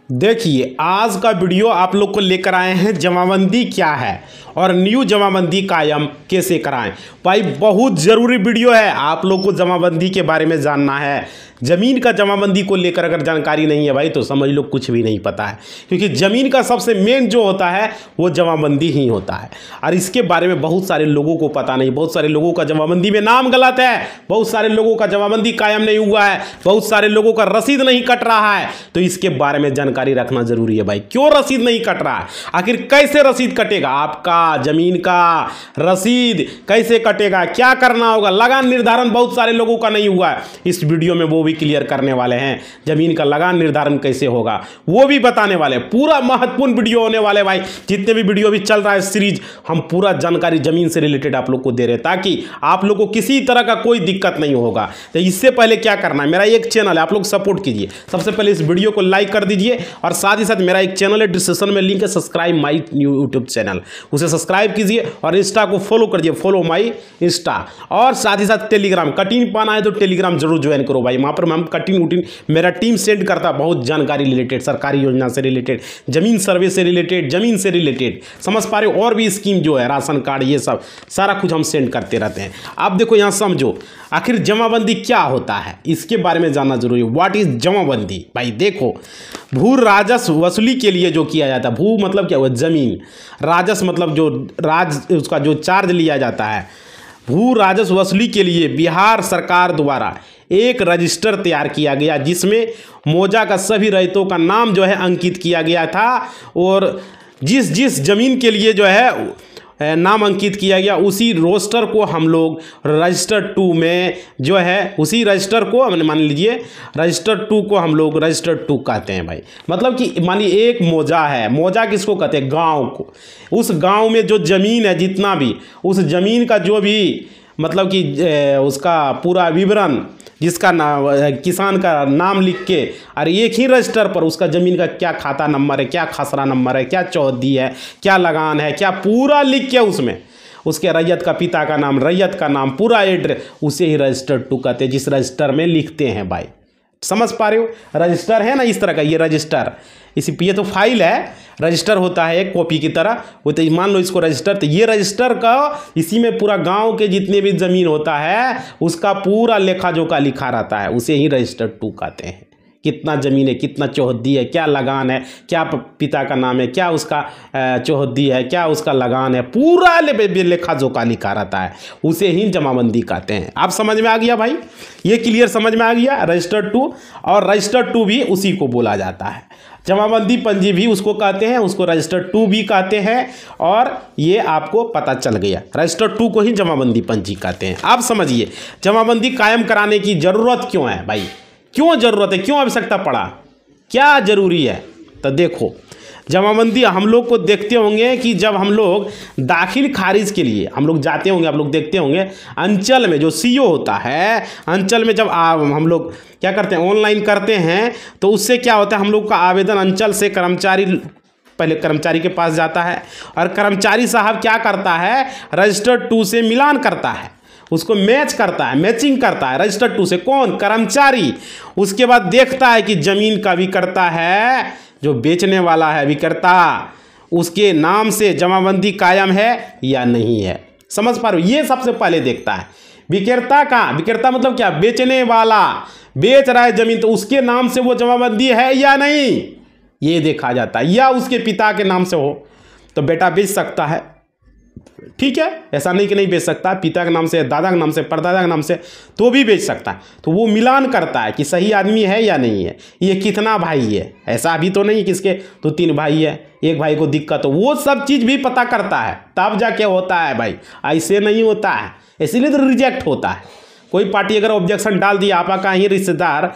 देखिए, आज का वीडियो आप लोग को लेकर आए हैं जमाबंदी क्या है और न्यू जमाबंदी कायम कैसे कराएं। भाई बहुत ज़रूरी वीडियो है, आप लोग को जमाबंदी के बारे में जानना है। ज़मीन का जमाबंदी को लेकर अगर जानकारी नहीं है भाई तो समझ लो कुछ भी नहीं पता है, क्योंकि ज़मीन का सबसे मेन जो होता है वो जमाबंदी ही होता है। और इसके बारे में बहुत सारे लोगों को पता नहीं, बहुत सारे लोगों का जमाबंदी में नाम गलत है, बहुत सारे लोगों का जमाबंदी कायम नहीं हुआ है, बहुत सारे लोगों का रसीद नहीं कट रहा है। तो इसके बारे में जानकारी रखना जरूरी है भाई। क्यों रसीद नहीं कट रहा है, आखिर कैसे रसीद कटेगा, आपका ज़मीन का रसीद कैसे कटेगा, क्या करना होगा, लगान निर्धारण बहुत सारे लोगों का नहीं हुआ है। इस वीडियो में वो भी क्लियर करने वाले हैं। ज़मीन का लगान निर्धारण कैसे होगा वो भी बताने वाले, पूरा महत्वपूर्ण वीडियो होने वाले भाई। जितने भी वीडियो भी चल रहा है सीरीज, हम पूरा जानकारी ज़मीन से रिलेटेड आप लोग को दे रहे हैं ताकि आप लोग को किसी तरह का कोई दिक्कत नहीं होगा। तो इससे पहले क्या करना है, मेरा एक चैनल है, आप लोग सपोर्ट कीजिए। सबसे पहले इस वीडियो को लाइक कर दीजिए और साथ ही साथ मेरा एक चैनल है, डिस्क्रिप्शन में लिंक है, सब्सक्राइब माई यूट्यूब चैनल, उसे सब्सक्राइब कीजिए और इंस्टा को फॉलो करिए, फॉलो माई इंस्टा। और साथ ही साथ टेलीग्राम कटिंग पाना है तो टेलीग्राम जरूर ज्वाइन करो भाई। वहाँ पर हम कटिंग उटिंग मेरा टीम सेंड करता है, बहुत जानकारी रिलेटेड, सरकारी योजना से रिलेटेड, जमीन सर्वे से रिलेटेड, जमीन से रिलेटेड, समझ पा रहे हो, और भी स्कीम जो है, राशन कार्ड, ये सब सारा कुछ हम सेंड करते रहते हैं। आप देखो यहाँ समझो आखिर जमाबंदी क्या होता है, इसके बारे में जानना जरूरी है। व्हाट इज जमाबंदी भाई? देखो, भू राजस्व वसूली के लिए जो किया जाता है, भू मतलब क्या हुआ, जमीन, राजस्व मतलब जो उसका जो चार्ज लिया जाता है, भू राजस्व वसूली के लिए बिहार सरकार द्वारा एक रजिस्टर तैयार किया गया जिसमें मौजा का सभी रैयतों का नाम जो है अंकित किया गया था, और जिस जिस जमीन के लिए जो है नाम अंकित किया गया उसी रोस्टर को हम लोग रजिस्टर 2 में जो है, उसी रजिस्टर को मान लीजिए रजिस्टर 2 को हम लोग रजिस्टर 2 कहते हैं भाई। मतलब कि मानिए एक मौजा है, मौजा किसको कहते हैं, गांव को। उस गांव में जो ज़मीन है जितना भी, उस ज़मीन का जो भी मतलब कि उसका पूरा विवरण, जिसका किसान का नाम लिख के और एक ही रजिस्टर पर उसका ज़मीन का क्या खाता नंबर है, क्या खसरा नंबर है, क्या चौहद्दी है, क्या लगान है, क्या पूरा लिख के उसमें उसके रैयत का पिता का नाम, रैयत का नाम, पूरा एड्रेस, उसे ही रजिस्टर 2 कहते हैं, जिस रजिस्टर में लिखते हैं भाई। समझ पा रहे हो, रजिस्टर है ना इस तरह का, ये रजिस्टर, ये तो फाइल है, रजिस्टर होता है एक कॉपी की तरह, वो तो मान लो इसको रजिस्टर, तो ये रजिस्टर का इसी में पूरा गांव के जितने भी ज़मीन होता है उसका पूरा लेखा जोखा लिखा रहता है, उसे ही रजिस्टर 2 कहते हैं। कितना ज़मीन है, कितना चौहद्दी है, क्या लगान है, क्या पिता का नाम है, क्या उसका चौहद्दी है, क्या उसका लगान है, पूरा लेखा जोखा लिखा रहता है, उसे ही जमाबंदी कहते हैं। आप समझ में आ गया भाई, ये क्लियर समझ में आ गया। रजिस्टर 2 और रजिस्टर 2 भी उसी को बोला जाता है, जमाबंदी पंजी भी उसको कहते हैं, उसको रजिस्टर 2 भी कहते हैं, और ये आपको पता चल गया, रजिस्टर 2 को ही जमाबंदी पंजी कहते हैं। आप समझिए जमाबंदी कायम कराने की ज़रूरत क्यों है भाई, क्यों ज़रूरत है, क्यों आवश्यकता पड़ा, क्या ज़रूरी है। तो देखो, जमाबंदी हम लोग को देखते होंगे कि जब हम लोग दाखिल खारिज के लिए हम लोग जाते होंगे, आप लोग देखते होंगे अंचल में जो सीओ होता है, अंचल में जब हम लोग क्या करते हैं, ऑनलाइन करते हैं, तो उससे क्या होता है, हम लोग का आवेदन अंचल से कर्मचारी, पहले कर्मचारी के पास जाता है और कर्मचारी साहब क्या करता है, रजिस्टर 2 से मिलान करता है, उसको मैच करता है, मैचिंग करता है रजिस्टर 2 से, कौन, कर्मचारी। उसके बाद देखता है कि ज़मीन का विक्रेता है, जो बेचने वाला है विक्रेता, उसके नाम से जमाबंदी कायम है या नहीं है। समझ पा रहे हो, ये सबसे पहले देखता है विक्रेता का, विक्रेता मतलब क्या, बेचने वाला, बेच रहा है ज़मीन, तो उसके नाम से वो जमाबंदी है या नहीं, ये देखा जाता है। या उसके पिता के नाम से हो तो बेटा बेच सकता है, ठीक है, ऐसा नहीं कि नहीं बेच सकता, पिता के नाम से, दादा के नाम से, परदादा के नाम से तो भी बेच सकता है। तो वो मिलान करता है कि सही आदमी है या नहीं है, ये कितना भाई है, ऐसा अभी तो नहीं किसके तो 3 भाई है, एक भाई को दिक्कत हो, वो सब चीज़ भी पता करता है, तब जाके होता है भाई, ऐसे नहीं होता है, इसीलिए तो रिजेक्ट होता है। कोई पार्टी अगर ऑब्जेक्शन डाल दिया, आपका ही रिश्तेदार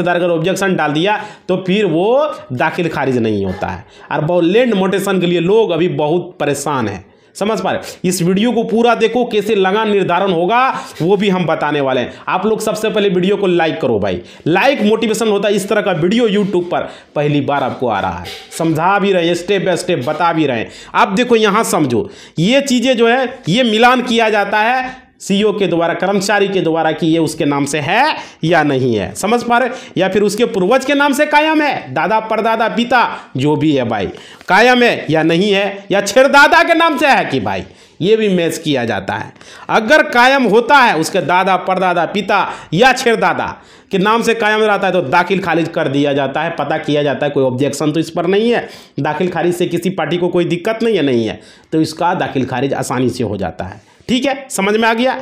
अगर ऑब्जेक्शन डाल दिया तो फिर वो दाखिल खारिज नहीं होता है। और बहुत लैंड मोटेशन के लिए लोग अभी बहुत परेशान हैं, समझ पा रहे। इस वीडियो को पूरा देखो, कैसे लगान निर्धारण होगा वो भी हम बताने वाले हैं। आप लोग सबसे पहले वीडियो को लाइक करो भाई, लाइक मोटिवेशन होता है। इस तरह का वीडियो यूट्यूब पर पहली बार आपको आ रहा है, समझा भी रहे हैं, स्टेप बाय स्टेप बता भी रहे हैं। आप देखो यहाँ समझो, ये चीज़ें जो है ये मिलान किया जाता है सीईओ के द्वारा, कर्मचारी के द्वारा कि ये उसके नाम से है या नहीं है, समझ पा रहे, या फिर उसके पूर्वज के नाम से कायम है, दादा परदादा पिता जो भी है भाई कायम है या नहीं है, या छेड़दादा के नाम से है कि भाई, ये भी मैच किया जाता है। अगर कायम होता है उसके दादा परदादा पिता या छेड़दादा के नाम से कायम रहता है तो दाखिल खारिज कर दिया जाता है, पता किया जाता है, कोई ऑब्जेक्शन तो इस पर नहीं है, दाखिल खारिज से किसी पार्टी को कोई दिक्कत नहीं है, नहीं है तो इसका दाखिल खारिज आसानी से हो जाता है। ठीक है, समझ में आ गया।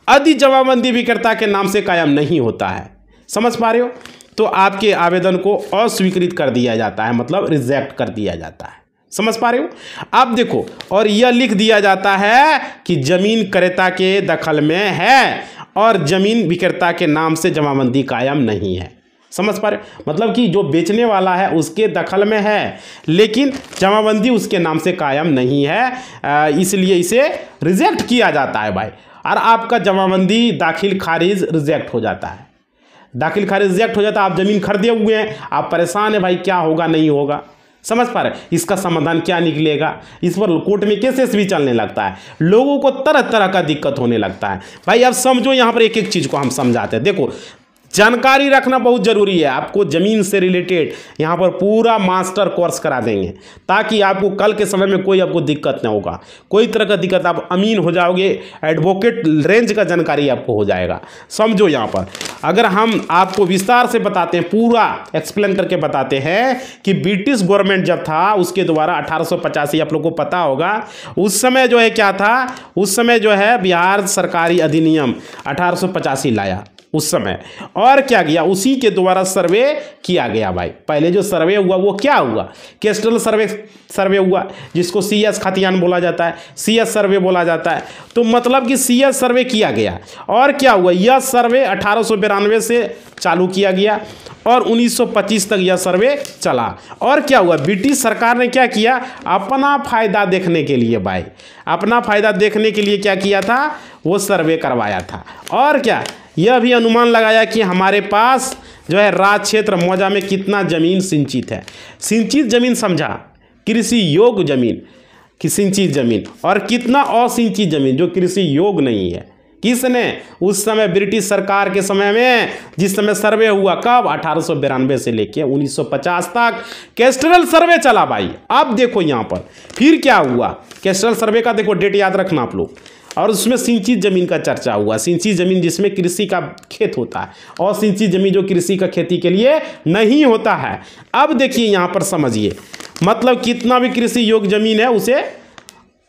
यदि जमाबंदी विक्रेता के नाम से कायम नहीं होता है, समझ पा रहे हो, तो आपके आवेदन को अस्वीकृत कर दिया जाता है, मतलब रिजेक्ट कर दिया जाता है, समझ पा रहे हो। अब देखो, और यह लिख दिया जाता है कि जमीन क्रेता के दखल में है और जमीन विक्रेता के नाम से जमाबंदी कायम नहीं है, समझ पा रहे हो, मतलब कि जो बेचने वाला है उसके दखल में है लेकिन जमाबंदी उसके नाम से कायम नहीं है, इसलिए इसे रिजेक्ट किया जाता है भाई। और आपका जमाबंदी दाखिल खारिज रिजेक्ट हो जाता है, दाखिल खारिज रिजेक्ट हो जाता है। आप ज़मीन खरीदे हुए हैं, आप परेशान है भाई क्या होगा नहीं होगा, समझ पा रहे, इसका समाधान क्या निकलेगा, इस पर कोर्ट में केसेस भी चलने लगता है, लोगों को तरह तरह का दिक्कत होने लगता है भाई। अब समझो, यहाँ पर एक एक चीज़ को हम समझाते हैं। देखो, जानकारी रखना बहुत ज़रूरी है, आपको ज़मीन से रिलेटेड यहाँ पर पूरा मास्टर कोर्स करा देंगे ताकि आपको कल के समय में कोई आपको दिक्कत ना होगा, कोई तरह का दिक्कत, आप अमीन हो जाओगे, एडवोकेट रेंज का जानकारी आपको हो जाएगा। समझो, यहाँ पर अगर हम आपको विस्तार से बताते हैं, पूरा एक्सप्लेन करके बताते हैं कि ब्रिटिश गवर्नमेंट जब था उसके द्वारा 1885, आप लोग को पता होगा, उस समय जो है क्या था, उस समय जो है बिहार सरकारी अधिनियम 1885 लाया उस समय, और क्या किया, उसी के द्वारा सर्वे किया गया भाई। पहले जो सर्वे हुआ वो क्या हुआ, कैस्ट्रल सर्वे हुआ, जिसको CS खतियान बोला जाता है, CS सर्वे बोला जाता है। तो मतलब कि CS सर्वे किया गया, और क्या हुआ, यह सर्वे 1892 से चालू किया गया और 1925 तक यह सर्वे चला। और क्या हुआ, ब्रिटिश सरकार ने क्या किया, अपना फ़ायदा देखने के लिए भाई, अपना फ़ायदा देखने के लिए क्या किया था, वो सर्वे करवाया था। और क्या, यह भी अनुमान लगाया कि हमारे पास जो है राज क्षेत्र मौजा में कितना ज़मीन सिंचित है। सिंचित ज़मीन समझा, कृषि योग्य ज़मीन कि सिंचित ज़मीन, और कितना असिंचित ज़मीन जो कृषि योग्य नहीं है। किसने, उस समय ब्रिटिश सरकार के समय में, जिस समय सर्वे हुआ, कब, 1892 से लेके 1950 तक कैस्ट्रल सर्वे चला भाई। अब देखो यहाँ पर फिर क्या हुआ, कैस्ट्रल सर्वे का देखो डेट याद रखना आप लोग, और उसमें सिंचित ज़मीन का चर्चा हुआ। सिंचित ज़मीन जिसमें कृषि का खेत होता है, और सिंचित ज़मीन जो कृषि का खेती के लिए नहीं होता है। अब देखिए यहाँ पर समझिए, मतलब कितना भी कृषि योग्य ज़मीन है उसे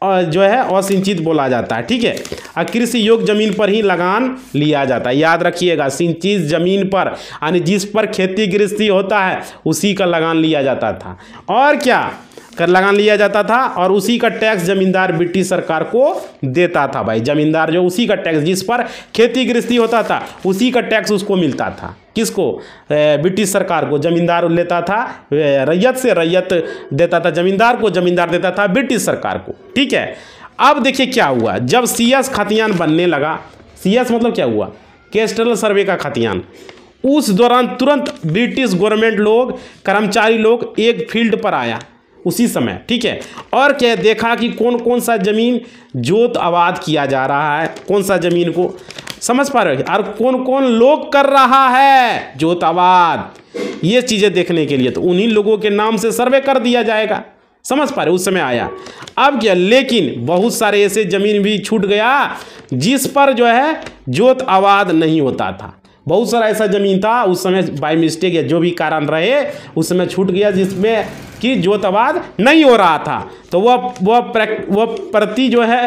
जो है असिंचित बोला जाता है। ठीक है, और कृषि योग्य ज़मीन पर ही लगान लिया जाता है, याद रखिएगा, सिंचित ज़मीन पर यानी जिस पर खेती गृहस्थी होता है उसी का लगान लिया जाता था। और क्या कर लगान लिया जाता था, और उसी का टैक्स जमींदार ब्रिटिश सरकार को देता था भाई। जमींदार जो उसी का टैक्स, जिस पर खेती गृहस्थी होता था उसी का टैक्स उसको मिलता था। किसको, ब्रिटिश सरकार को। जमींदार लेता था रैयत से, रैयत देता था जमींदार को, जमींदार देता था ब्रिटिश सरकार को। ठीक है, अब देखिए क्या हुआ, जब CS खतियान बनने लगा, CS मतलब क्या हुआ, कैस्ट्रल सर्वे का खतियान, उस दौरान तुरंत ब्रिटिश गवर्नमेंट लोग, कर्मचारी लोग एक फील्ड पर आया उसी समय। ठीक है, और क्या देखा कि कौन कौन सा ज़मीन जोत आबाद किया जा रहा है, कौन सा ज़मीन को, समझ पा रहे हो, और कौन कौन लोग कर रहा है जोत आबाद, ये चीज़ें देखने के लिए तो उन्हीं लोगों के नाम से सर्वे कर दिया जाएगा। समझ पा रहे, उस समय आया। अब क्या, लेकिन बहुत सारे ऐसे ज़मीन भी छूट गया जिस पर जो है जोत आबाद नहीं होता था। बहुत सारा ऐसा ज़मीन था उस समय, बाय मिस्टेक या जो भी कारण रहे उस समय छूट गया, जिसमें कि जोत आबाद नहीं हो रहा था। तो वह प्रति जो है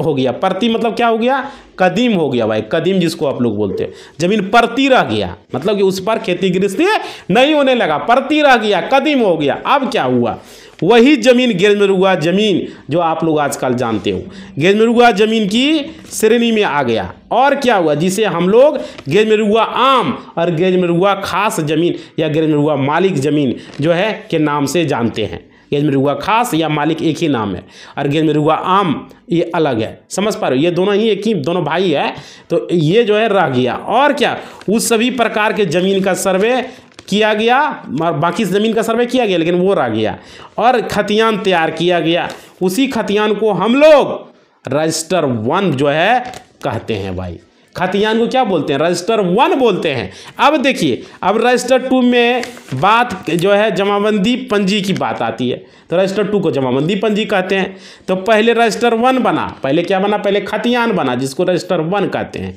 हो गया, प्रति मतलब क्या हो गया, कदीम हो गया भाई, कदीम जिसको आप लोग बोलते हैं। ज़मीन प्रति रह गया, मतलब कि उस पर खेती गृहस्थी नहीं होने लगा, प्रति रह गया, कदीम हो गया। अब क्या हुआ, वही ज़मीन गेजमरुआ ज़मीन जो आप लोग आजकल जानते हो, गेजमरुआ ज़मीन की श्रेणी में आ गया। और क्या हुआ, जिसे हम लोग गेजमरुआ आम और गेजमरुआ खास ज़मीन या गेजमरुआ मालिक ज़मीन जो है के नाम से जानते हैं। गेजमरुआ खास या मालिक एक ही नाम है, और गेजमरुआ आम ये अलग है। समझ पा रहे हो, ये दोनों ही एक ही, दोनों भाई है। तो ये जो है रह गया। और क्या, उस सभी प्रकार के ज़मीन का सर्वे किया गया, बाकी ज़मीन का सर्वे किया गया लेकिन वो रह गया, और खतियान तैयार किया गया। उसी खतियान को हम लोग रजिस्टर 1 जो है कहते हैं भाई। खतियान को क्या बोलते हैं? रजिस्टर 1 बोलते हैं। अब देखिए, अब रजिस्टर 2 में बात जो है जमाबंदी पंजी की बात आती है, तो रजिस्टर 2 को जमाबंदी पंजी कहते हैं। तो पहले रजिस्टर 1 बना, पहले क्या बना? पहले खतियान बना, जिसको रजिस्टर 1 कहते हैं।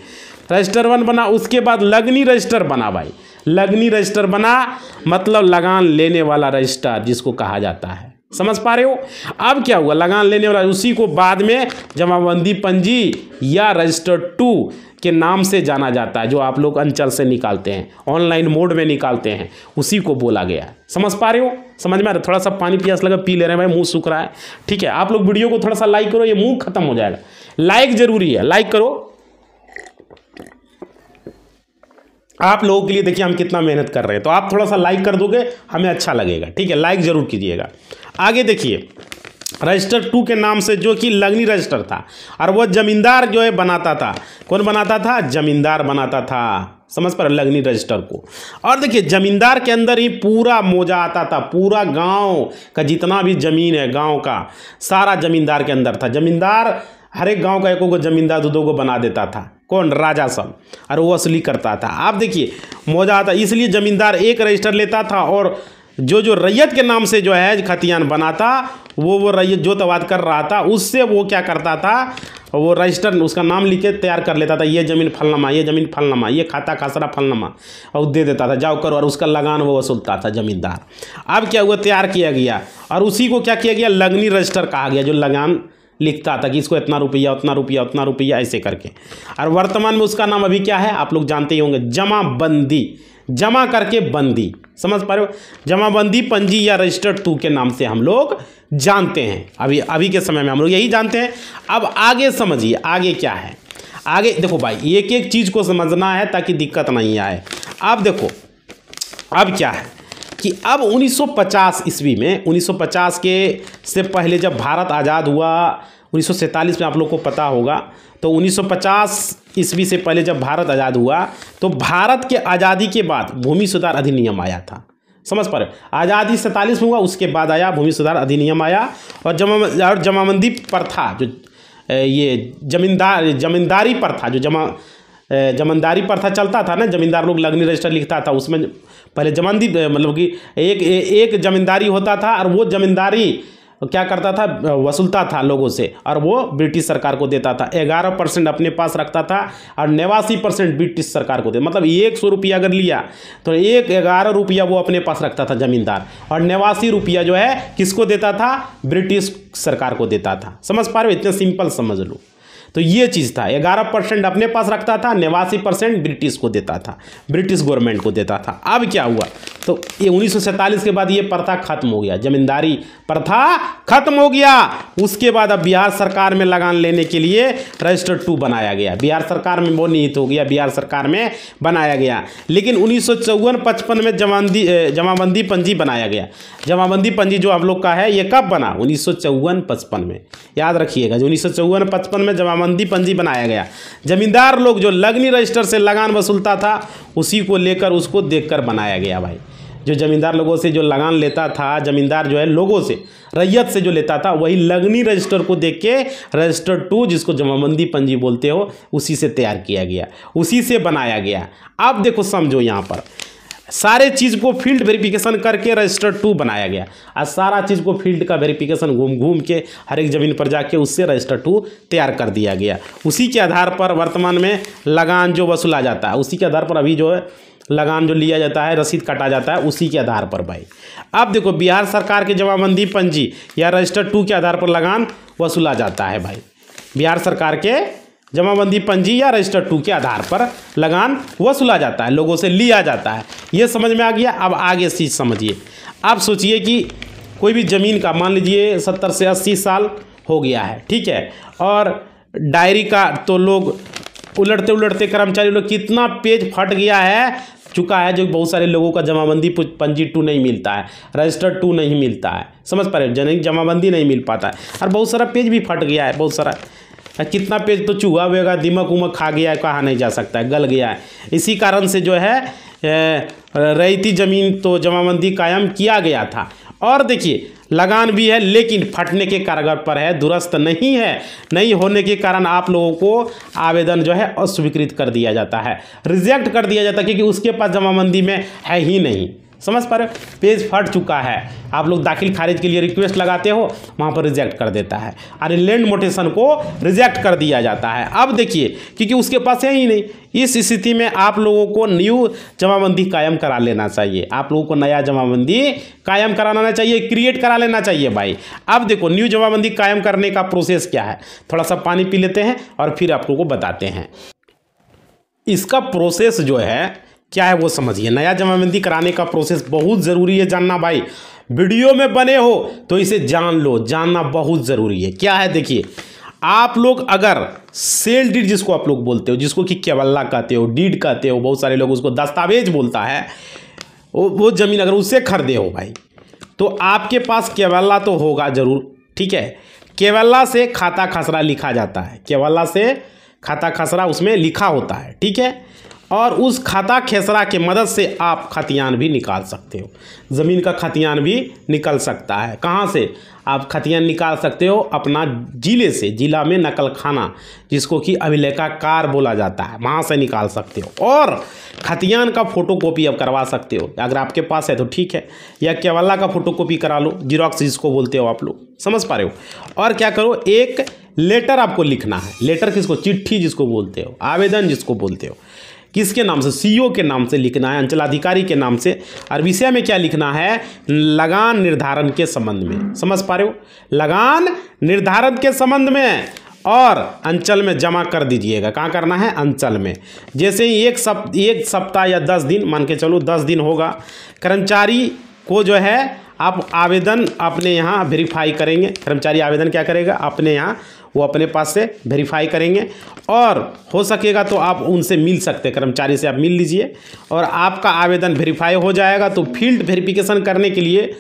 रजिस्टर 1 बना, उसके बाद लगनी रजिस्टर बना भाई। लगनी रजिस्टर बना मतलब लगान लेने वाला रजिस्टर जिसको कहा जाता है। समझ पा रहे हो? अब क्या हुआ? लगान लेने वाला, उसी को बाद में जमाबंदी पंजी या रजिस्टर 2 के नाम से जाना जाता है, जो आप लोग अंचल से निकालते हैं, ऑनलाइन मोड में निकालते हैं, उसी को बोला गया है। समझ पा रहे हो? समझ में आ रहा है? थोड़ा सा पानी प्यास लगा, पी ले रहे हैं भाई, मुंह सूख रहा है। ठीक है, आप लोग वीडियो को थोड़ा सा लाइक करो, ये मुंह खत्म हो जाएगा। लाइक जरूरी है, लाइक करो। आप लोगों के लिए देखिए हम कितना मेहनत कर रहे हैं, तो आप थोड़ा सा लाइक कर दोगे, हमें अच्छा लगेगा। ठीक है, लाइक जरूर कीजिएगा। आगे देखिए, रजिस्टर 2 के नाम से जो कि लगनी रजिस्टर था, और वह जमींदार जो है बनाता था। कौन बनाता था? जमींदार बनाता था। समझ पर लगनी रजिस्टर को। और देखिए, जमींदार के अंदर ही पूरा मौजा आता था, पूरा गांव का जितना भी जमीन है गांव का, सारा जमींदार के अंदर था। जमींदार हर एक गांव का एक को जमींदार 2 को बना देता था। कौन? राजा सब, और वो असली करता था। आप देखिए, मौजा आता, इसलिए जमींदार एक रजिस्टर लेता था, और जो रैयत के नाम से जो है खतियान बनाता, वो रैयत जो तवाद कर रहा था, उससे वो क्या करता था? वो रजिस्टर उसका नाम लिख के तैयार कर लेता था, ये ज़मीन फलनामा, ये ज़मीन फलनामा, ये खाता खासरा फलनामा, और दे देता था, जाओ करो, और उसका लगान वो वसूलता था जमींदार। अब क्या हुआ? तैयार किया गया, और उसी को क्या किया गया? लगनी रजिस्टर कहा गया, जो लगान लिखता था कि इसको इतना रुपया, उतना रुपया, उतना रुपया, ऐसे करके। और वर्तमान में उसका नाम अभी क्या है? आप लोग जानते ही होंगे, जमाबंदी। जमा करके बंदी। समझ पा रहे हो? जमाबंदी पंजी या रजिस्टर 2 के नाम से हम लोग जानते हैं। अभी के समय में हम लोग यही जानते हैं। अब आगे समझिए, आगे क्या है? आगे देखो भाई, एक एक चीज़ को समझना है ताकि दिक्कत नहीं आए। अब देखो, अब क्या है कि अब 1950 ईस्वी में, 1950 के से पहले जब भारत आज़ाद हुआ, 1947 में आप लोग को पता होगा, तो 1950 ईस्वी से पहले जब भारत आज़ाद हुआ, तो भारत के आज़ादी के बाद भूमि सुधार अधिनियम आया था। समझ पा रहे हो? आज़ादी 47 में हुआ, उसके बाद आया भूमि सुधार अधिनियम आया, और जमाबंदी प्रथा, जो ये जमींदारी प्रथा, जो जमींदारी प्रथा चलता था ना, जमींदार लोग लगनी रजिस्टर लिखता था, उसमें पहले जमानदी मतलब कि एक जमींदारी होता था, और वो जमींदारी क्या करता था? वसूलता था लोगों से, और वो ब्रिटिश सरकार को देता था। 11% अपने पास रखता था, और 89% ब्रिटिश सरकार को देता। मतलब 100 रुपया अगर लिया तो 11 रुपया वो अपने पास रखता था जमींदार, और 89 रुपया जो है किसको देता था? ब्रिटिश सरकार को देता था। समझ पा रहे हो? इतना सिंपल समझ लो। तो ये चीज़ था, 11% अपने पास रखता था, 89% ब्रिटिश को देता था, ब्रिटिश गवर्नमेंट को देता था। अब क्या हुआ? तो ये 1947 के बाद ये प्रथा खत्म हो गया, जमींदारी प्रथा खत्म हो गया। उसके बाद अब बिहार सरकार में लगान लेने के लिए रजिस्टर 2 बनाया गया। बिहार सरकार में वो निहित हो गया, बिहार सरकार में बनाया गया। लेकिन 1954-55 में जमाबंदी पंजी बनाया गया। जमाबंदी पंजी जो हम लोग का है, ये कब बना? 1954-55 में। याद रखिएगा, जो 1954-55 में जमाबंदी पंजी बनाया गया। जमींदार लोग जो लगनी रजिस्टर से लगान वसूलता था, उसी को लेकर, उसको देखकर बनाया गया भाई। जो जमींदार लोगों से जो लगान लेता था, जमींदार जो है लोगों से, रैयत से जो लेता था, वही लगनी रजिस्टर को देख के रजिस्टर 2, जिसको जमाबंदी पंजी बोलते हो, उसी से तैयार किया गया, उसी से बनाया गया। अब देखो, समझो, यहाँ पर सारे चीज़ को फील्ड वेरिफिकेशन करके रजिस्टर 2 बनाया गया, और सारा चीज़ को फील्ड का वेरिफिकेशन घूम घूम के हर एक ज़मीन पर जाके उससे रजिस्टर 2 तैयार कर दिया गया। उसी के आधार पर वर्तमान में लगान जो वसूला जाता है, उसी के आधार पर अभी जो है लगान जो लिया जाता है, रसीद काटा जाता है, उसी के आधार पर भाई। अब देखो, बिहार सरकार के जमाबंदी पंजी या रजिस्टर 2 के आधार पर लगान वसूला जाता है भाई। बिहार सरकार के जमाबंदी पंजी या रजिस्टर 2 के आधार पर लगान वसूला जाता है, लोगों से लिया जाता है। ये समझ में आ गया। अब आगे चीज़ समझिए। आप सोचिए कि कोई भी ज़मीन का, मान लीजिए 70 से 80 साल हो गया है, ठीक है, और डायरी का तो लोग उलटते उलटते कर्मचारी लोग कितना पेज फट गया है, चुका है, जो बहुत सारे लोगों का जमाबंदी पंजी 2 नहीं मिलता है, रजिस्टर 2 नहीं मिलता है। समझ पा रहे हो? जमाबंदी नहीं मिल पाता है, और बहुत सारा पेज भी फट गया है, बहुत सारा। कितना पेज तो चूहा वेगा, दिमक उमक खा गया है, कहा नहीं जा सकता है, गल गया है। इसी कारण से जो है रईती ज़मीन तो जमाबंदी कायम किया गया था। और देखिए लगान भी है लेकिन फटने के कागज पर है, दुरुस्त नहीं है। नहीं होने के कारण आप लोगों को आवेदन जो है अस्वीकृत कर दिया जाता है, रिजेक्ट कर दिया जाता है, क्योंकि उसके पास जमाबंदी में है ही नहीं। समझ पा रहे हो, पेज फट चुका है, आप लोग दाखिल खारिज के लिए रिक्वेस्ट लगाते हो, वहाँ पर रिजेक्ट कर देता है, और लैंड मोटेशन को रिजेक्ट कर दिया जाता है। अब देखिए क्योंकि उसके पास है ही नहीं, इस स्थिति में आप लोगों को न्यू जमाबंदी कायम करा लेना चाहिए। आप लोगों को नया जमाबंदी कायम कराना चाहिए, क्रिएट करा लेना चाहिए भाई। अब देखो न्यू जमाबंदी कायम करने का प्रोसेस क्या है, थोड़ा सा पानी पी लेते हैं और फिर आप लोगों को बताते हैं। इसका प्रोसेस जो है क्या है वो समझिए। नया जमाबंदी कराने का प्रोसेस बहुत ज़रूरी है जानना भाई। वीडियो में बने हो तो इसे जान लो, जानना बहुत ज़रूरी है। क्या है देखिए, आप लोग अगर सेल डीड जिसको आप लोग बोलते हो, जिसको कि केवल्ला कहते हो, डीड कहते हो, बहुत सारे लोग उसको दस्तावेज बोलता है, वो ज़मीन अगर उससे खरीदे हो भाई तो आपके पास केवल्ला तो होगा ज़रूर, ठीक है। केवल्ला से खाता खसरा लिखा जाता है, केवल्ला से खाता खसरा उसमें लिखा होता है, ठीक है। और उस खाता खेसरा के मदद से आप खतियान भी निकाल सकते हो, ज़मीन का खतियान भी निकल सकता है। कहाँ से आप खतियान निकाल सकते हो? अपना जिले से, जिला में नकल खाना जिसको कि अभिलेखाकार बोला जाता है, वहाँ से निकाल सकते हो। और खतियान का फ़ोटोकॉपी आप करवा सकते हो, अगर आपके पास है तो ठीक है, या केवल्ला का फ़ोटोकॉपी करा लो, जीरोक्स जिसको बोलते हो आप लोग, समझ पा रहे हो। और क्या करो, एक लेटर आपको लिखना है। लेटर किसको? चिट्ठी जिसको बोलते हो, आवेदन जिसको बोलते हो। किसके नाम से? सीईओ के नाम से लिखना है, अंचलाधिकारी के नाम से। और विषय में क्या लिखना है? लगान निर्धारण के संबंध में। समझ पा रहे हो? लगान निर्धारण के संबंध में। और अंचल में जमा कर दीजिएगा। कहाँ करना है? अंचल में। जैसे ही एक सप्ताह या 10 दिन, मान के चलो 10 दिन होगा, कर्मचारी को जो है आप आवेदन अपने यहाँ वेरीफाई करेंगे। कर्मचारी आवेदन क्या करेगा? अपने यहाँ वो अपने पास से वेरीफाई करेंगे। और हो सकेगा तो आप उनसे मिल सकते हैं, कर्मचारी से आप मिल लीजिए और आपका आवेदन वेरीफाई हो जाएगा। तो फील्ड वेरिफिकेशन करने के लिए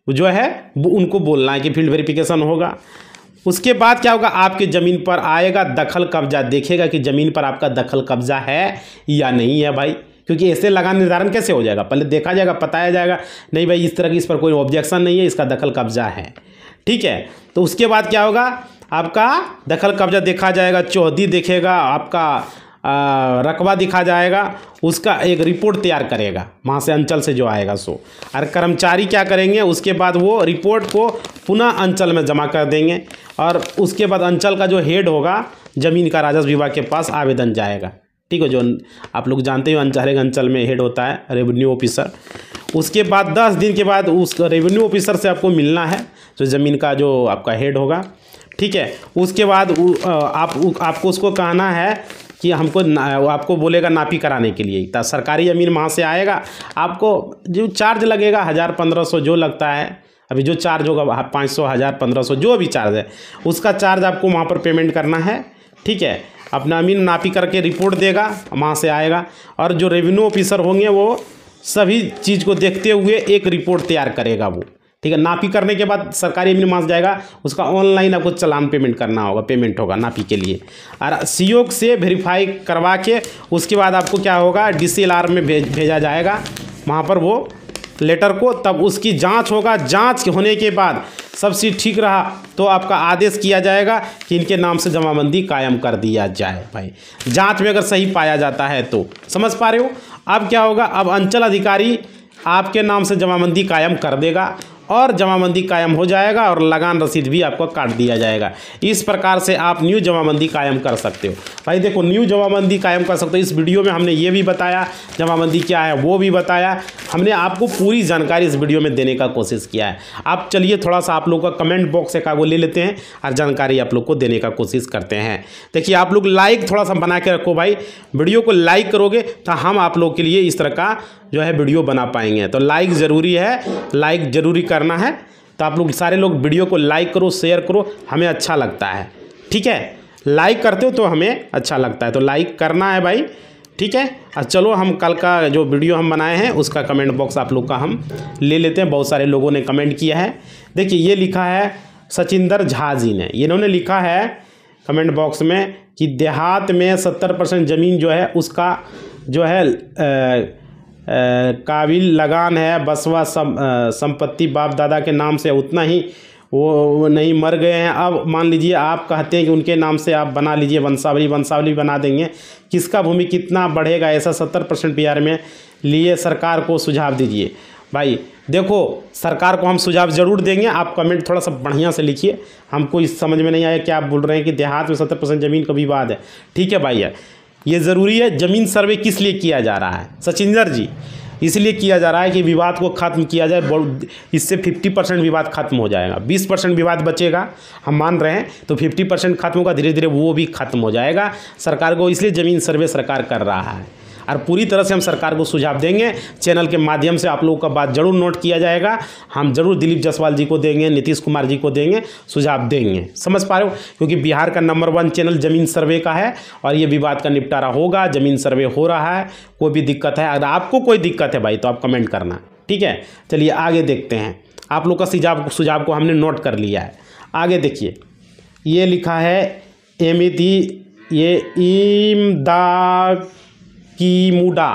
जो है वो उनको बोलना है कि फील्ड वेरिफिकेशन होगा। उसके बाद क्या होगा? आपके ज़मीन पर आएगा, दखल कब्जा देखेगा कि ज़मीन पर आपका दखल कब्जा है या नहीं है भाई। क्योंकि ऐसे लगान निर्धारण कैसे हो जाएगा? पहले देखा जाएगा, बताया जाएगा नहीं भाई इस तरह की, इस पर कोई ऑब्जेक्शन नहीं है, इसका दखल कब्जा है, ठीक है। तो उसके बाद क्या होगा? आपका दखल कब्जा देखा जाएगा, चौहदी देखेगा, आपका रकबा दिखा जाएगा, उसका एक रिपोर्ट तैयार करेगा वहाँ से, अंचल से जो आएगा सो। और कर्मचारी क्या करेंगे? उसके बाद वो रिपोर्ट को पुनः अंचल में जमा कर देंगे। और उसके बाद अंचल का जो हेड होगा ज़मीन का, राजस्व विभाग के पास आवेदन जाएगा, ठीक है। जो आप लोग जानते हो हर अंचल में हेड होता है रेवेन्यू ऑफिसर। उसके बाद 10 दिन के बाद उस रेवेन्यू ऑफिसर से आपको मिलना है, जो ज़मीन का जो आपका हेड होगा, ठीक है। उसके बाद आपको उसको कहना है कि हमको आपको बोलेगा नापी कराने के लिए। तो सरकारी ज़मीन वहाँ से आएगा, आपको जो चार्ज लगेगा 1000-1500 जो लगता है, अभी जो चार्ज होगा 500, 1000-1500 जो भी चार्ज है, उसका चार्ज आपको वहाँ पर पेमेंट करना है, ठीक है। अपना ज़मीन नापी करके रिपोर्ट देगा, वहाँ से आएगा। और जो रेवेन्यू ऑफिसर होंगे वो सभी चीज़ को देखते हुए एक रिपोर्ट तैयार करेगा वो, ठीक है। नापी करने के बाद सरकारी ज़मीन वहाँ से जाएगा, उसका ऑनलाइन आपको चालान पेमेंट करना होगा, पेमेंट होगा नापी के लिए। और सीईओ से वेरीफाई करवा के उसके बाद आपको क्या होगा? DCLR में भेजा जाएगा वहाँ पर वो लेटर को, तब उसकी जांच होगा। जांच होने के बाद सब चीज़ ठीक रहा तो आपका आदेश किया जाएगा कि इनके नाम से जमाबंदी कायम कर दिया जाए भाई। जांच में अगर सही पाया जाता है तो, समझ पा रहे हो? अब क्या होगा? अब अंचल अधिकारी आपके नाम से जमाबंदी कायम कर देगा और जमाबंदी कायम हो जाएगा और लगान रसीद भी आपको काट दिया जाएगा। इस प्रकार से आप न्यू जमाबंदी कायम कर सकते हो भाई। देखो न्यू जमाबंदी कायम कर सकते हो। इस वीडियो में हमने ये भी बताया, जमाबंदी क्या है वो भी बताया, हमने आपको पूरी जानकारी इस वीडियो में देने का कोशिश किया है। आप चलिए थोड़ा सा आप लोग का कमेंट बॉक्स से वो ले लेते हैं और जानकारी आप लोग को देने का कोशिश करते हैं। देखिए आप लोग लाइक थोड़ा सा बना के रखो भाई, वीडियो को लाइक करोगे तो हम आप लोग के लिए इस तरह का जो है वीडियो बना पाएंगे। तो लाइक ज़रूरी है, लाइक ज़रूरी करना है। तो आप लोग सारे लोग वीडियो को लाइक करो, शेयर करो, हमें अच्छा लगता है, ठीक है। लाइक करते हो तो हमें अच्छा लगता है, तो लाइक करना है भाई, ठीक है। और चलो हम कल का जो वीडियो हम बनाए हैं उसका कमेंट बॉक्स आप लोग का हम ले लेते हैं। बहुत सारे लोगों ने कमेंट किया है। देखिए ये लिखा है सचिंदर झा जी ने, इन्होंने लिखा है कमेंट बॉक्स में कि देहात में 70% ज़मीन जो है उसका जो है काबिल लगान है, बसवा संपत्ति बाप दादा के नाम से उतना ही वो नहीं मर गए हैं। अब मान लीजिए आप कहते हैं कि उनके नाम से आप बना लीजिए वंशावली बना देंगे, किसका भूमि कितना बढ़ेगा, ऐसा 70% बिहार में लिए सरकार को सुझाव दीजिए। भाई देखो, सरकार को हम सुझाव ज़रूर देंगे, आप कमेंट थोड़ा सा बढ़िया से लिखिए, हमको इस समझ में नहीं आया क्या आप बोल रहे हैं कि देहात में 70% ज़मीन का विवाद है। ठीक है भाई, ये ज़रूरी है। ज़मीन सर्वे किस लिए किया जा रहा है सचिंदर जी? इसलिए किया जा रहा है कि विवाद को ख़त्म किया जाए, इससे 50% विवाद खत्म हो जाएगा, 20% विवाद बचेगा, हम मान रहे हैं, तो 50% खत्म होगा, धीरे धीरे वो भी खत्म हो जाएगा सरकार को। इसलिए ज़मीन सर्वे सरकार कर रहा है और पूरी तरह से हम सरकार को सुझाव देंगे। चैनल के माध्यम से आप लोगों का बात जरूर नोट किया जाएगा, हम जरूर दिलीप जायसवाल जी को देंगे, नीतीश कुमार जी को देंगे, सुझाव देंगे। समझ पा रहे हो? क्योंकि बिहार का नंबर 1 चैनल ज़मीन सर्वे का है और ये विवाद का निपटारा होगा, ज़मीन सर्वे हो रहा है। कोई भी दिक्कत है, अगर आपको कोई दिक्कत है भाई तो आप कमेंट करना, ठीक है। चलिए आगे देखते हैं, आप लोग का सुझाव को हमने नोट कर लिया है। आगे देखिए, ये लिखा है ये इमदाद की मुडा,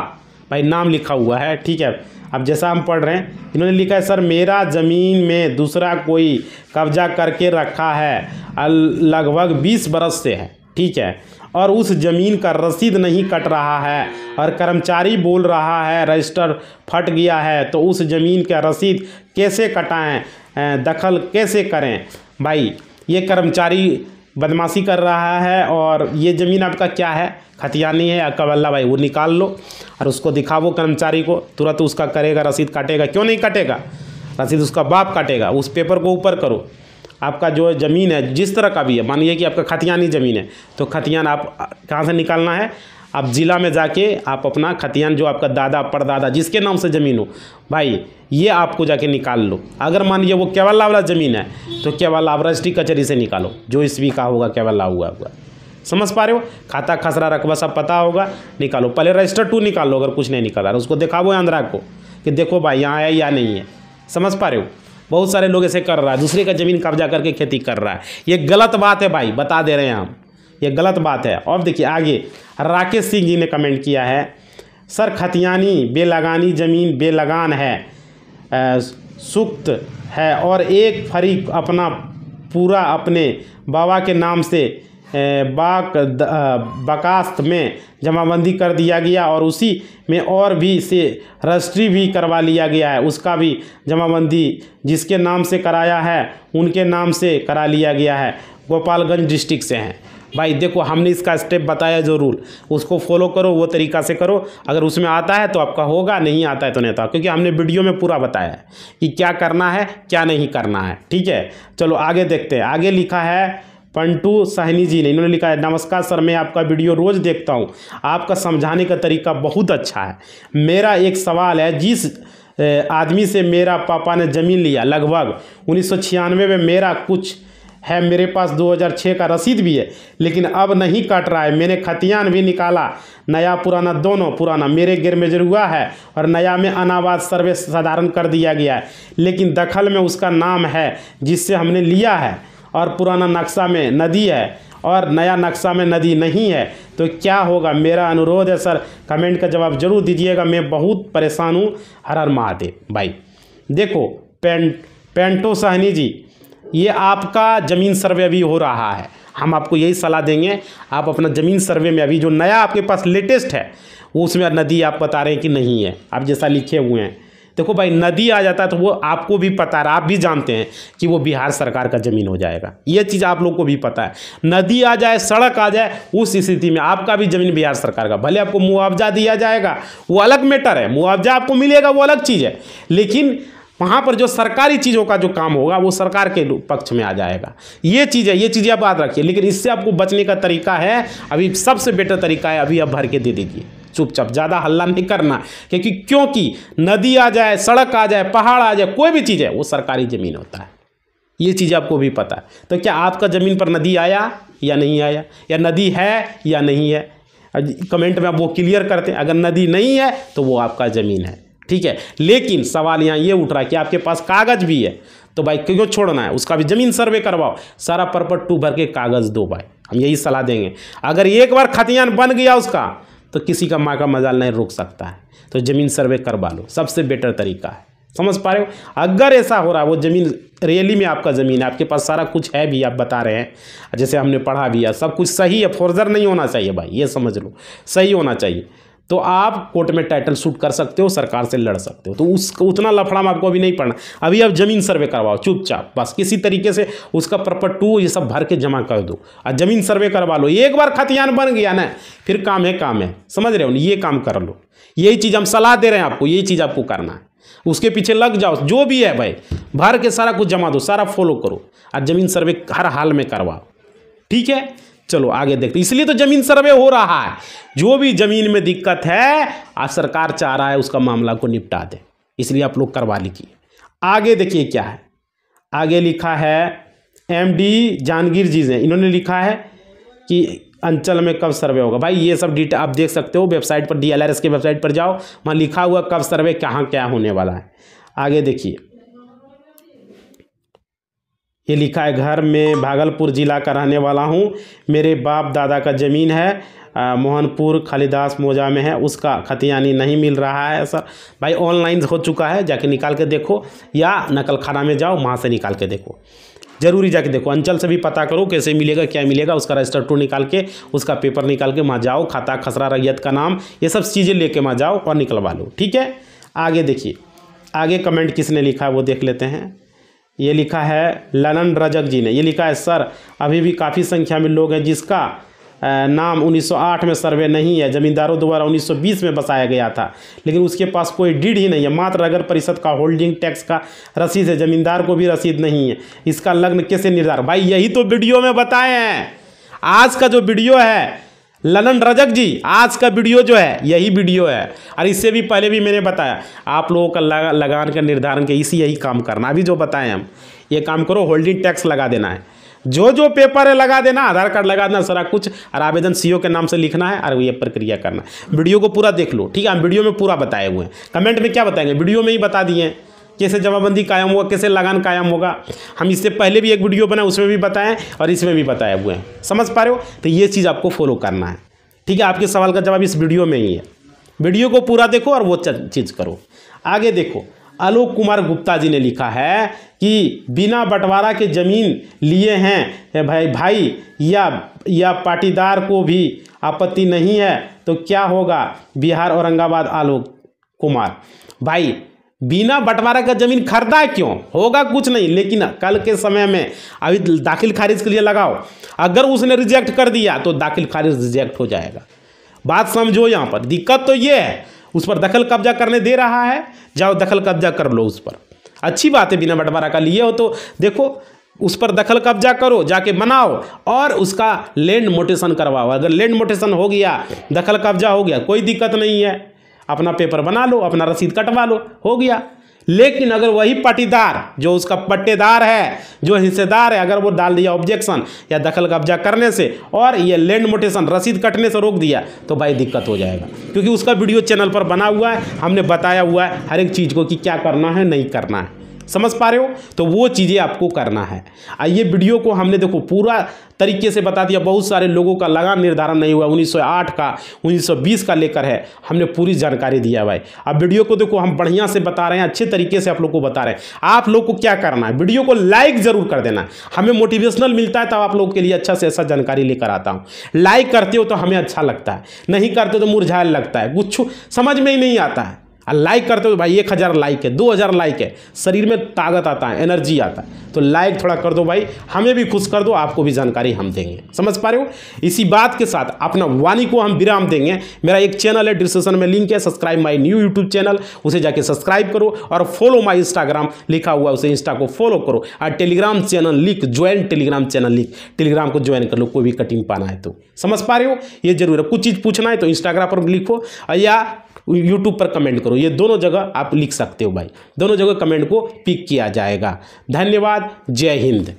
भाई नाम लिखा हुआ है, ठीक है। अब जैसा हम पढ़ रहे हैं, इन्होंने लिखा है, सर मेरा ज़मीन में दूसरा कोई कब्जा करके रखा है, लगभग 20 बरस से है, ठीक है, और उस ज़मीन का रसीद नहीं कट रहा है और कर्मचारी बोल रहा है रजिस्टर फट गया है, तो उस ज़मीन का रसीद कैसे कटाएं, दखल कैसे करें? भाई ये कर्मचारी बदमाशी कर रहा है और ये ज़मीन आपका क्या है, खतियानी है या कबल्ला? भाई वो निकाल लो और उसको दिखावो कर्मचारी को, तुरंत उसका करेगा, रसीद काटेगा। क्यों नहीं काटेगा? रसीद उसका बाप काटेगा। उस पेपर को ऊपर करो, आपका जो ज़मीन है जिस तरह का भी है, मानिए कि आपका खतियानी ज़मीन है, तो खतियान आप कहाँ से निकालना है? आप ज़िला में जाके आप अपना खतियान जो आपका दादा परदादा जिसके नाम से ज़मीन हो, भाई ये आपको जाके निकाल लो। अगर मान लीजिए वो केवल्ला वाला ज़मीन है तो केवल्ला आप रजिस्ट्री कचहरी से निकालो, जो ईस्वी का होगा केवल्ला हुआ। समझ पा रहे हो? खाता खसरा रकबा सब पता होगा, निकालो। पहले रजिस्टर 2 निकाल लो, अगर कुछ नहीं निकाला उसको दिखाओ आंध्रा को कि देखो भाई यहाँ है या नहीं है। समझ पा रहे हो? बहुत सारे लोग ऐसे कर रहा है, दूसरे का ज़मीन कब्जा करके खेती कर रहा है, ये गलत बात है भाई, बता दे रहे हैं हम, ये गलत बात है। और देखिए आगे, राकेश सिंह जी ने कमेंट किया है, सर खतियानी बेलगानी ज़मीन बेलगान है, सुक्त है और एक फरीक अपना पूरा अपने बाबा के नाम से बकास्त में जमाबंदी कर दिया गया और उसी में और भी से रजिस्ट्री भी करवा लिया गया है, उसका भी जमाबंदी जिसके नाम से कराया है उनके नाम से करा लिया गया है, गोपालगंज डिस्ट्रिक्ट से हैं। भाई देखो, हमने इसका स्टेप बताया ज़रूर, उसको फॉलो करो, वो तरीक़ा से करो, अगर उसमें आता है तो आपका होगा, नहीं आता है तो नहीं आता, क्योंकि हमने वीडियो में पूरा बताया है कि क्या करना है क्या नहीं करना है, ठीक है। चलो आगे देखते हैं। आगे लिखा है पंटू साहनी जी ने, इन्होंने लिखा है, नमस्कार सर, मैं आपका वीडियो रोज़ देखता हूँ, आपका समझाने का तरीका बहुत अच्छा है। मेरा एक सवाल है, जिस आदमी से मेरा पापा ने ज़मीन लिया लगभग 1996 में, मेरा कुछ है, मेरे पास 2006 का रसीद भी है, लेकिन अब नहीं काट रहा है। मैंने खतियान भी निकाला, नया पुराना दोनों, पुराना मेरे गिरमेजर हुआ है और नया में अनाबाद सर्वे साधारण कर दिया गया है, लेकिन दखल में उसका नाम है जिससे हमने लिया है, और पुराना नक्शा में नदी है और नया नक्शा में नदी नहीं है, तो क्या होगा? मेरा अनुरोध है सर, कमेंट का जवाब जरूर दीजिएगा, मैं बहुत परेशान हूँ। हर हर महादेव। भाई देखो पेंटो साहनी जी, ये आपका ज़मीन सर्वे अभी हो रहा है, हम आपको यही सलाह देंगे, आप अपना ज़मीन सर्वे में अभी जो नया आपके पास लेटेस्ट है वो उसमें नदी आप बता रहे हैं कि नहीं है, आप जैसा लिखे हुए हैं। देखो भाई, नदी आ जाता है तो वो आपको भी पता है, आप भी जानते हैं कि वो बिहार सरकार का ज़मीन हो जाएगा, ये चीज़ आप लोग को भी पता है। नदी आ जाए, सड़क आ जाए, उस स्थिति में आपका भी ज़मीन बिहार सरकार का, भले आपको मुआवजा दिया जाएगा वो अलग मैटर है, मुआवजा आपको मिलेगा वो अलग चीज़ है, लेकिन वहाँ पर जो सरकारी चीज़ों का जो काम होगा वो सरकार के पक्ष में आ जाएगा। ये चीज़ है, ये चीज़ें आप याद रखिए। लेकिन इससे आपको बचने का तरीका है, अभी सबसे बेटर तरीका है, अभी आप भर के दे दीजिए चुपचाप, ज़्यादा हल्ला नहीं करना, क्योंकि नदी आ जाए, सड़क आ जाए, पहाड़ आ जाए, कोई भी चीज़ है वो सरकारी ज़मीन होता है, ये चीज़ आपको भी पता है। तो क्या आपका ज़मीन पर नदी आया या नहीं आया, या नदी है या नहीं है, कमेंट में आप वो क्लियर करते हैं। अगर नदी नहीं है तो वो आपका ज़मीन है, ठीक है। लेकिन सवाल यहाँ ये उठ रहा है कि आपके पास कागज़ भी है, तो भाई क्यों छोड़ना है, उसका भी ज़मीन सर्वे करवाओ, सारा पर्पट 2 भर के कागज़ दो भाई, हम यही सलाह देंगे। अगर एक बार खतियान बन गया उसका, तो किसी का माँ का मजाल नहीं रोक सकता है। तो ज़मीन सर्वे करवा लो, सबसे बेटर तरीका है। समझ पा रहे हो? अगर ऐसा हो रहा है वो ज़मीन रियली में आपका ज़मीन है, आपके पास सारा कुछ है भी, आप बता रहे हैं, जैसे हमने पढ़ा भी है, सब कुछ सही है, फोर्जर नहीं होना चाहिए भाई, ये समझ लो, सही होना चाहिए, तो आप कोर्ट में टाइटल शूट कर सकते हो, सरकार से लड़ सकते हो। तो उतना लफड़ा में आपको अभी नहीं पड़ना, अभी आप ज़मीन सर्वे करवाओ चुपचाप, बस किसी तरीके से उसका प्रॉपर टू ये सब भर के जमा कर दो और ज़मीन सर्वे करवा लो। एक बार खतियान बन गया ना, फिर काम है, समझ रहे हो? ये काम कर लो, यही चीज़ हम सलाह दे रहे हैं आपको, यही चीज़ आपको करना है, उसके पीछे लग जाओ, जो भी है भाई भर के सारा कुछ जमा दो, सारा फॉलो करो और ज़मीन सर्वे हर हाल में करवाओ। ठीक है, चलो आगे देखते। इसलिए तो ज़मीन सर्वे हो रहा है, जो भी ज़मीन में दिक्कत है आज सरकार चाह रहा है उसका मामला को निपटा दे, इसलिए आप लोग करवा लीजिए। आगे देखिए क्या है, आगे लिखा है MD जहांगीर जी ने, इन्होंने लिखा है कि अंचल में कब सर्वे होगा। भाई ये सब डिटेल आप देख सकते हो वेबसाइट पर, DLRS के वेबसाइट पर जाओ, वहाँ लिखा हुआ कब सर्वे कहाँ क्या होने वाला है। आगे देखिए, ये लिखा है घर में भागलपुर जिला का रहने वाला हूँ, मेरे बाप दादा का ज़मीन है मोहनपुर खालिदास मौजा में है, उसका खतियानी नहीं मिल रहा है सर। भाई ऑनलाइन हो चुका है, जाके निकाल के देखो या नकल खाना में जाओ, वहाँ से निकाल के देखो, जरूरी जाके देखो। अंचल से भी पता करो कैसे मिलेगा, क्या मिलेगा, उसका रजिस्टर टू निकाल के, उसका पेपर निकाल के वहाँ जाओ, खाता खसरा रैयत का नाम, ये सब चीज़ें लेके वहाँ जाओ और निकलवा लो। ठीक है, आगे देखिए, आगे कमेंट किसने लिखा है वो देख लेते हैं। ये लिखा है ललन रजक जी ने, ये लिखा है सर अभी भी काफ़ी संख्या में लोग हैं जिसका नाम 1908 में सर्वे नहीं है, ज़मींदारों द्वारा 1920 में बसाया गया था, लेकिन उसके पास कोई डीड ही नहीं है, मात्र नगर परिषद का होल्डिंग टैक्स का रसीद है, ज़मींदार को भी रसीद नहीं है, इसका लग्न कैसे निर्धारण। भाई यही तो वीडियो में बताए हैं, आज का जो वीडियो है ललन रजक जी, आज का वीडियो जो है यही वीडियो है, और इससे भी पहले भी मैंने बताया आप लोगों का लगान का निर्धारण के यही काम करना। अभी जो बताएं हम ये काम करो, होल्डिंग टैक्स लगा देना है, जो पेपर है लगा देना, आधार कार्ड लगा देना, सारा कुछ, और आवेदन CO के नाम से लिखना है और ये प्रक्रिया करना है। वीडियो को पूरा देख लो, ठीक है, हम वीडियो में पूरा बताए हुए हैं, कमेंट में क्या बताएंगे, वीडियो में ही बता दिए हैं कैसे जमाबंदी कायम होगा, कैसे लगान कायम होगा। हम इससे पहले भी एक वीडियो बनाए, उसमें भी बताएं और इसमें भी बताए हुए हैं, समझ पा रहे हो? तो ये चीज़ आपको फॉलो करना है। ठीक है, आपके सवाल का जवाब इस वीडियो में ही है, वीडियो को पूरा देखो और वो चीज़ करो। आगे देखो, आलोक कुमार गुप्ता जी ने लिखा है कि बिना बंटवारा के ज़मीन लिए हैं भाई या पाटीदार को भी आपत्ति नहीं है तो क्या होगा। बिहार औरंगाबाद आलोक कुमार, भाई बिना बंटवारा का ज़मीन खरीदा क्यों, होगा कुछ नहीं, लेकिन कल के समय में अभी दाखिल खारिज के लिए लगाओ, अगर उसने रिजेक्ट कर दिया तो दाखिल खारिज रिजेक्ट हो जाएगा। बात समझो, यहाँ पर दिक्कत तो ये है उस पर दखल कब्जा करने दे रहा है, जाओ दखल कब्जा कर लो उस पर, अच्छी बात है, बिना बंटवारा का लिए हो तो देखो उस पर दखल कब्जा करो, जाके बनाओ और उसका लैंड मोटेशन करवाओ। अगर लैंड मोटेशन हो गया, दखल कब्जा हो गया, कोई दिक्कत नहीं है, अपना पेपर बना लो, अपना रसीद कटवा लो, हो गया। लेकिन अगर वही पाटीदार जो उसका पट्टेदार है, जो हिस्सेदार है, अगर वो डाल दिया ऑब्जेक्शन या दखल कब्जा करने से और ये लैंड मोटेशन रसीद कटने से रोक दिया तो भाई दिक्कत हो जाएगा, क्योंकि उसका वीडियो चैनल पर बना हुआ है, हमने बताया हुआ है हर एक चीज़ को कि क्या करना है नहीं करना है, समझ पा रहे हो? तो वो चीज़ें आपको करना है। ये वीडियो को हमने देखो पूरा तरीके से बता दिया, बहुत सारे लोगों का लगान निर्धारण नहीं हुआ, 1908 का 1920 का लेकर है, हमने पूरी जानकारी दिया भाई। अब वीडियो को देखो हम बढ़िया से बता रहे हैं, अच्छे तरीके से आप लोग को बता रहे हैं। आप लोग को क्या करना है, वीडियो को लाइक जरूर कर देना, हमें मोटिवेशनल मिलता है, तब आप लोगों के लिए अच्छा से अच्छा जानकारी लेकर आता हूँ। लाइक करते हो तो हमें अच्छा लगता है, नहीं करते तो मुरझाने लगता है, कुछ समझ में ही नहीं आता है। लाइक करते हो भाई, 1000 लाइक है, 2000 लाइक है, शरीर में ताकत आता है, एनर्जी आता है, तो लाइक थोड़ा कर दो भाई, हमें भी खुश कर दो, आपको भी जानकारी हम देंगे, समझ पा रहे हो? इसी बात के साथ अपना वाणी को हम विराम देंगे। मेरा एक चैनल है, डिस्क्रिप्शन में लिंक है, subscribe my new YouTube channel, उसे जाके सब्सक्राइब करो और फॉलो माई इंस्टाग्राम लिखा हुआ, उसे इंस्टा को फॉलो करो और टेलीग्राम चैनल लिख, ज्वाइन टेलीग्राम चैनल लिख, टेलीग्राम को ज्वाइन कर लो, कोई भी कटिंग पाना है तो, समझ पा रहे हो? ये जरूर है, कुछ चीज़ पूछना है तो इंस्टाग्राम पर लिखो या यूट्यूब पर कमेंट करो, ये दोनों जगह आप लिख सकते हो भाई, दोनों जगह कमेंट को पिक किया जाएगा। धन्यवाद, जय हिंद।